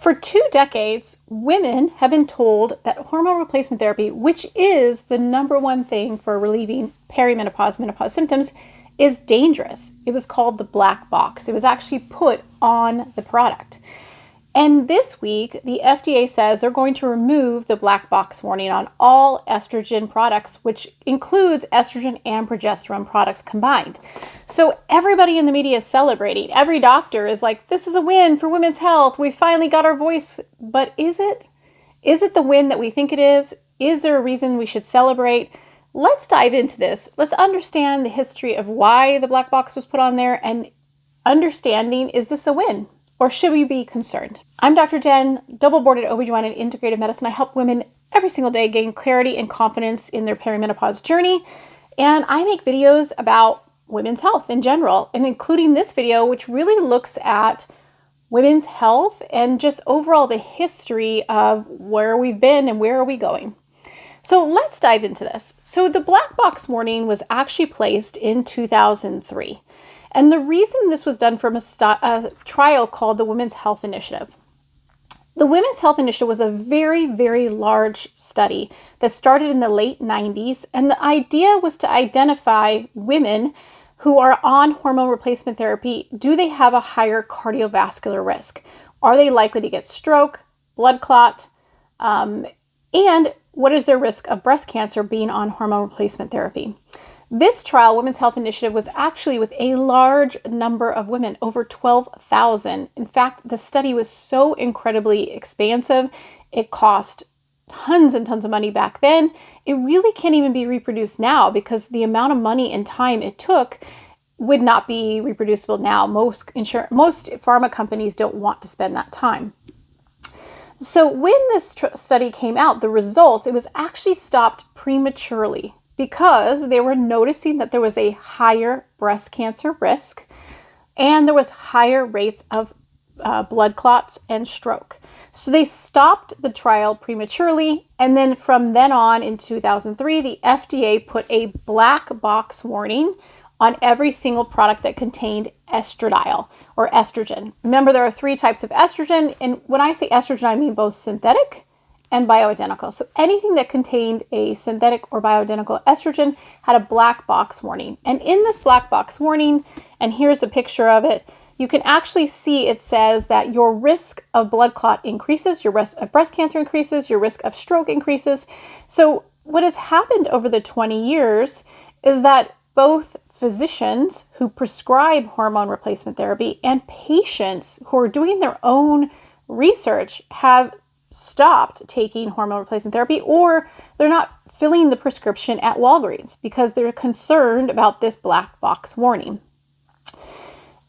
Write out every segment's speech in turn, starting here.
For 2 decades, women have been told that hormone replacement therapy, which is the number one thing for relieving perimenopause, menopause symptoms, is dangerous. It was called the black box. It was actually put on the product. And this week, the FDA says they're going to remove the black box warning on all estrogen products, which includes estrogen and progesterone products combined. So everybody in the media is celebrating. Every doctor is like, this is a win for women's health. We finally got our voice. But is it? Is it the win that we think it is? Is there a reason we should celebrate? Let's dive into this. Let's understand the history of why the black box was put on there and understanding, is this a win? Or should we be concerned? I'm Dr. Jen, double-boarded OB/GYN and integrative medicine. I help women every single day gain clarity and confidence in their perimenopause journey. And I make videos about women's health in general, and including this video, which really looks at women's health and just overall the history of where we've been and where are we going. So let's dive into this. So the black box warning was actually placed in 2003. And the reason this was done from a trial called the Women's Health Initiative. The Women's Health Initiative was a very, very large study that started in the late 90s. And the idea was to identify women who are on hormone replacement therapy. Do they have a higher cardiovascular risk? Are they likely to get stroke, blood clot? And what is their risk of breast cancer being on hormone replacement therapy? This trial, Women's Health Initiative, was actually with a large number of women, over 12,000. In fact, the study was so incredibly expansive, it cost tons and tons of money back then. It really can't even be reproduced now because the amount of money and time it took would not be reproducible now. Most pharma companies don't want to spend that time. So when this study came out, the results, it was actually stopped prematurely, because they were noticing that there was a higher breast cancer risk and there was higher rates of blood clots and stroke. So they stopped the trial prematurely. And then from then on in 2003, the FDA put a black box warning on every single product that contained estradiol or estrogen. Remember, there are 3 types of estrogen. And when I say estrogen, I mean both synthetic and bioidentical. So anything that contained a synthetic or bioidentical estrogen had a black box warning. And in this black box warning, and here's a picture of it, you can actually see it says that your risk of blood clot increases, your risk of breast cancer increases, your risk of stroke increases. So what has happened over the 20 years is that both physicians who prescribe hormone replacement therapy and patients who are doing their own research have stopped taking hormone replacement therapy, or they're not filling the prescription at Walgreens because they're concerned about this black box warning.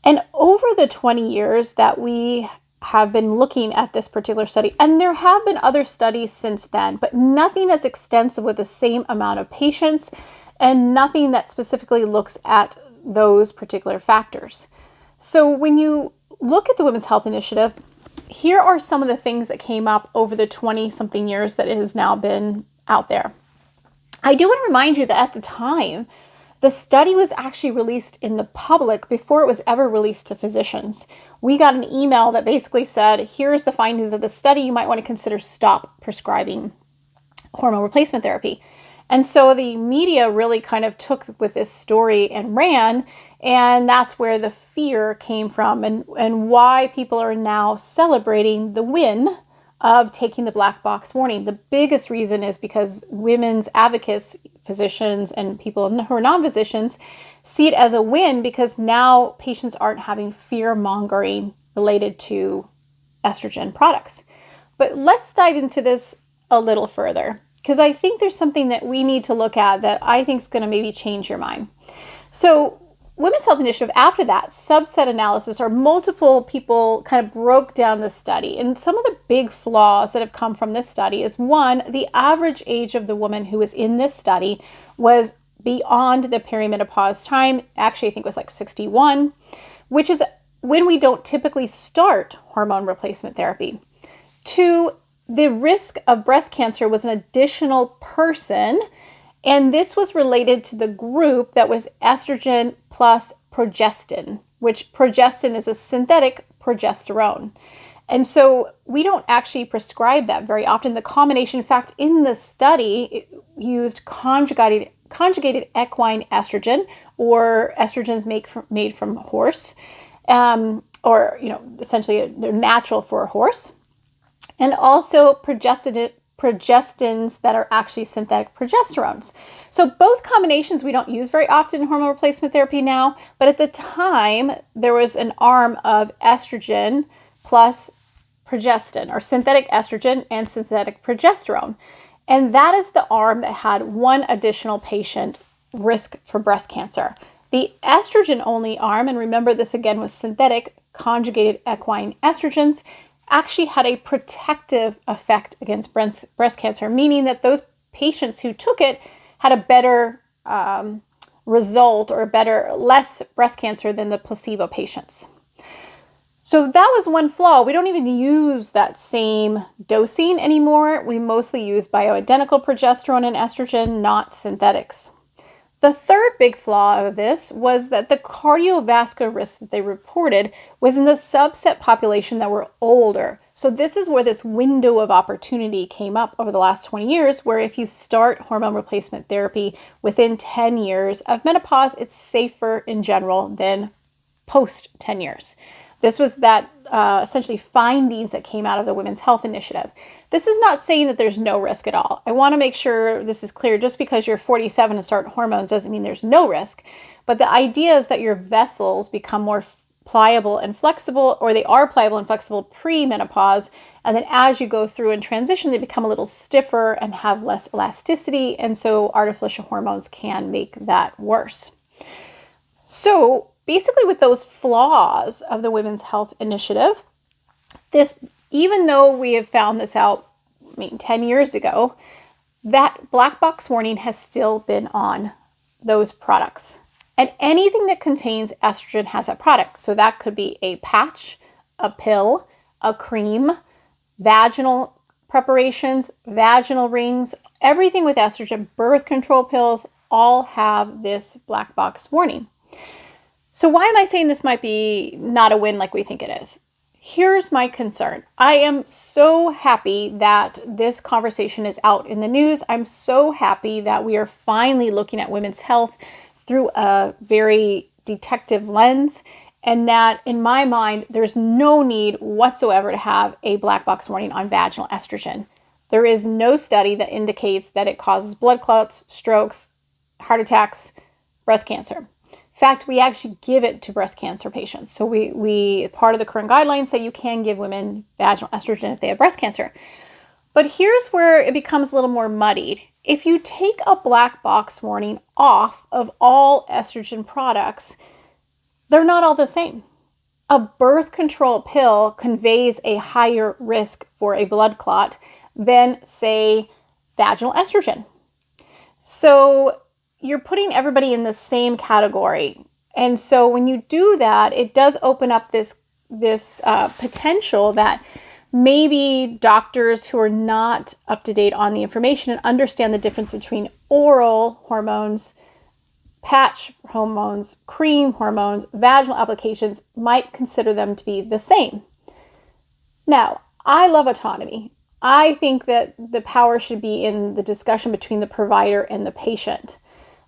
And over the 20 years that we have been looking at this particular study, and there have been other studies since then, but nothing as extensive with the same amount of patients and nothing that specifically looks at those particular factors. So when you look at the Women's Health Initiative, here are some of the things that came up over the 20-something years that it has now been out there. I do want to remind you that at the time, the study was actually released in the public before it was ever released to physicians. We got an email that basically said, here's the findings of the study. You might want to consider stop prescribing hormone replacement therapy. And so the media really kind of took with this story and ran, and that's where the fear came from and why people are now celebrating the win of taking the black box warning. The biggest reason is because women's advocates, physicians, and people who are non-physicians see it as a win because now patients aren't having fear mongering related to estrogen products. But let's dive into this a little further, because I think there's something that we need to look at that I think is going to maybe change your mind. So Women's Health Initiative, after that subset analysis, or multiple people kind of broke down the study. And some of the big flaws that have come from this study is, one, the average age of the woman who was in this study was beyond the perimenopause time. Actually, I think it was like 61, which is when we don't typically start hormone replacement therapy. 2, the risk of breast cancer was an additional person, and this was related to the group that was estrogen plus progestin, which progestin is a synthetic progesterone. And so we don't actually prescribe that very often. The combination, in fact, in the study, it used conjugated equine estrogen, or estrogens made from horse, or essentially they're natural for a horse, and also progestins that are actually synthetic progesterones. So both combinations we don't use very often in hormone replacement therapy now, but at the time there was an arm of estrogen plus progestin, or synthetic estrogen and synthetic progesterone. And that is the arm that had one additional patient risk for breast cancer. The estrogen only arm, and remember this again was synthetic conjugated equine estrogens, actually had a protective effect against breast cancer, meaning that those patients who took it had a better result, or less breast cancer than the placebo patients. So that was one flaw. We don't even use that same dosing anymore. We mostly use bioidentical progesterone and estrogen, not synthetics. The third big flaw of this was that the cardiovascular risk that they reported was in the subset population that were older. So this is where this window of opportunity came up over the last 20 years, where if you start hormone replacement therapy within 10 years of menopause, it's safer in general than post 10 years. This was that essentially findings that came out of the Women's Health Initiative. This is not saying that there's no risk at all. I want to make sure this is clear. Just because you're 47 and start hormones doesn't mean there's no risk. But the idea is that your vessels become more pliable and flexible, or they are pliable and flexible pre-menopause. And then as you go through and transition, they become a little stiffer and have less elasticity. And so artificial hormones can make that worse. So basically, with those flaws of the Women's Health Initiative, even though we have found this out, 10 years ago, that black box warning has still been on those products. And anything that contains estrogen has that product. So that could be a patch, a pill, a cream, vaginal preparations, vaginal rings, everything with estrogen, birth control pills, all have this black box warning. So why am I saying this might be not a win like we think it is? Here's my concern. I am so happy that this conversation is out in the news. I'm so happy that we are finally looking at women's health through a very detective lens, and that in my mind, there's no need whatsoever to have a black box warning on vaginal estrogen. There is no study that indicates that it causes blood clots, strokes, heart attacks, breast cancer. In fact, we actually give it to breast cancer patients. So we part of the current guidelines say you can give women vaginal estrogen if they have breast cancer. But here's where it becomes a little more muddied. If you take a black box warning off of all estrogen products, they're not all the same. A birth control pill conveys a higher risk for a blood clot than, say, vaginal estrogen. So you're putting everybody in the same category. And so when you do that, it does open up this potential that maybe doctors who are not up to date on the information and understand the difference between oral hormones, patch hormones, cream hormones, vaginal applications might consider them to be the same. Now, I love autonomy. I think that the power should be in the discussion between the provider and the patient.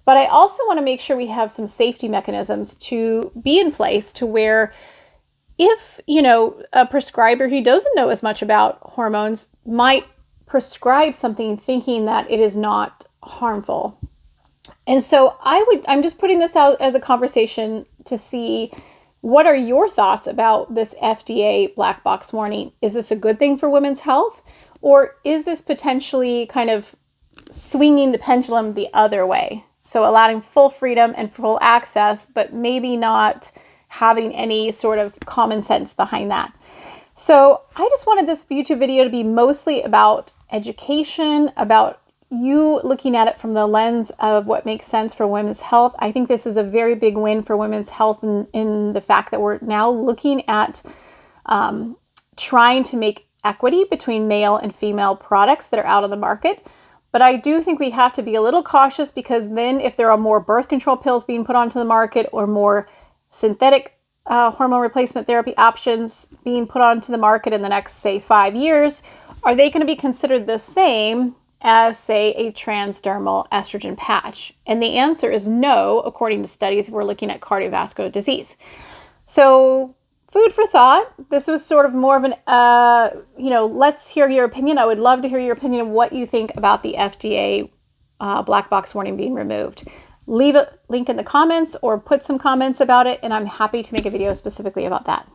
But I also want to make sure we have some safety mechanisms to be in place to where if, a prescriber who doesn't know as much about hormones might prescribe something thinking that it is not harmful. And so I'm just putting this out as a conversation to see what are your thoughts about this FDA black box warning? Is this a good thing for women's health? Or is this potentially kind of swinging the pendulum the other way? So allowing full freedom and full access, but maybe not having any sort of common sense behind that. So I just wanted this YouTube video to be mostly about education, about you looking at it from the lens of what makes sense for women's health. I think this is a very big win for women's health in the fact that we're now looking at trying to make equity between male and female products that are out on the market. But I do think we have to be a little cautious, because then if there are more birth control pills being put onto the market or more synthetic hormone replacement therapy options being put onto the market in the next, say, 5 years, are they going to be considered the same as, say, a transdermal estrogen patch? And the answer is no, according to studies if we're looking at cardiovascular disease. So food for thought. This was sort of more of an, let's hear your opinion. I would love to hear your opinion of what you think about the FDA black box warning being removed. Leave a link in the comments or put some comments about it, and I'm happy to make a video specifically about that.